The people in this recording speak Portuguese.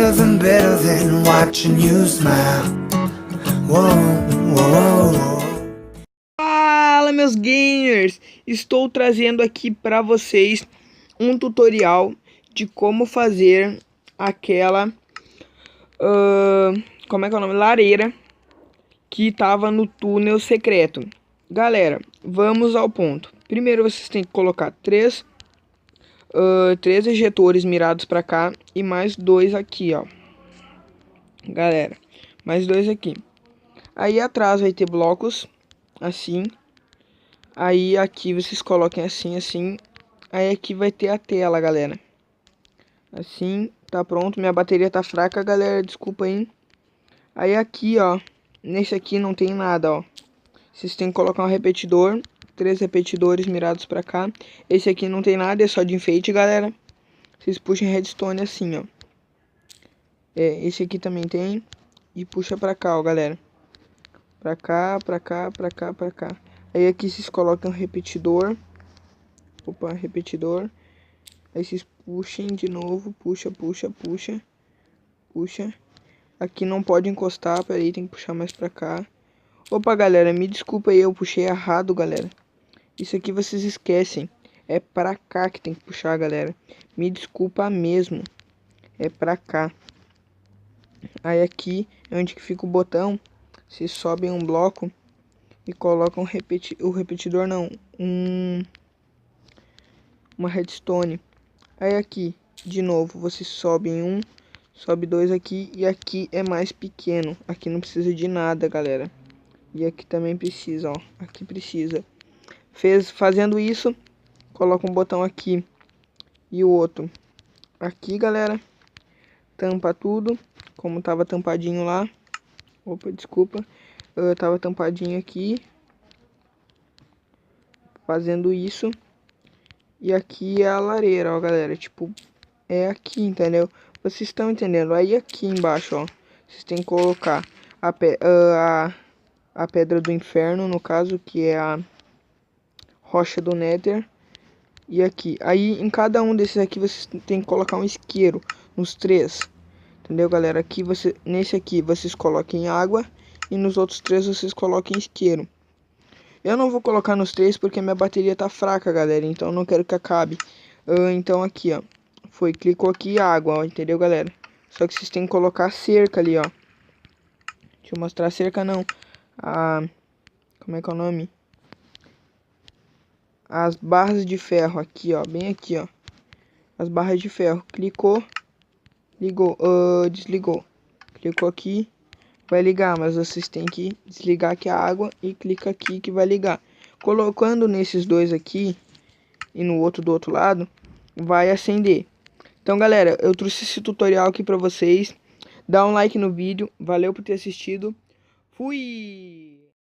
better than watching you smile. Whoa, whoa, whoa. Fala, meus gamers! Estou trazendo aqui para vocês um tutorial de como fazer aquela como é que é o nome? Lareira que estava no túnel secreto. Galera, vamos ao ponto. Primeiro vocês têm que colocar três ejetores mirados para cá e mais dois aqui, ó. Galera, mais dois aqui. Aí atrás vai ter blocos assim. Aí aqui vocês coloquem assim, assim. Aí aqui vai ter a tela, galera. Assim, tá pronto. Minha bateria tá fraca, galera, desculpa aí. Aí aqui, ó, nesse aqui não tem nada, ó. Vocês têm que colocar um repetidor, 3 repetidores mirados pra cá. Esse aqui não tem nada, é só de enfeite, galera. Vocês puxam redstone assim, ó. Esse aqui também tem. E puxa pra cá, ó, galera. Pra cá, pra cá, pra cá, pra cá. Aí aqui vocês colocam um repetidor. Opa, repetidor. Aí vocês puxem de novo. Puxa, puxa, puxa. Puxa. Aqui não pode encostar. Pera aí, tem que puxar mais pra cá. Opa, galera, me desculpa aí. Eu puxei errado, galera. Isso aqui vocês esquecem. É pra cá que tem que puxar, galera. Me desculpa mesmo. É pra cá. Aí aqui é onde que fica o botão. Vocês sobem um bloco e colocam o repetidor não, uma redstone. Aí aqui, de novo, vocês sobem um, sobe dois aqui e aqui é mais pequeno. Aqui não precisa de nada, galera. E aqui também precisa, ó. Aqui precisa. Fazendo isso, coloca um botão aqui e o outro aqui, galera. Tampa tudo, como tava tampadinho lá. Opa, desculpa. Tava tampadinho aqui. Fazendo isso. E aqui é a lareira, ó, galera. Tipo, é aqui, entendeu? Vocês estão entendendo? Aí aqui embaixo, ó. Vocês têm que colocar a pedra do inferno, no caso, que é a rocha do Nether. E aqui. Aí em cada um desses aqui vocês têm que colocar um isqueiro. Nos três. Entendeu, galera? Aqui nesse aqui vocês coloquem água. E nos outros três vocês coloquem isqueiro. Eu não vou colocar nos três porque minha bateria tá fraca, galera. Então eu não quero que acabe. Então aqui, ó. Clicou aqui água, ó. Entendeu, galera? Só que vocês têm que colocar cerca ali, ó. Deixa eu mostrar a cerca, não. Como é que é o nome? As barras de ferro aqui, ó. Bem aqui, ó. As barras de ferro. Clicou. Ligou. Desligou. Clicou aqui. Vai ligar, mas vocês têm que desligar aqui a água e clica aqui que vai ligar. Colocando nesses dois aqui e no outro do outro lado, vai acender. Então, galera, eu trouxe esse tutorial aqui pra vocês. Dá um like no vídeo. Valeu por ter assistido. Fui!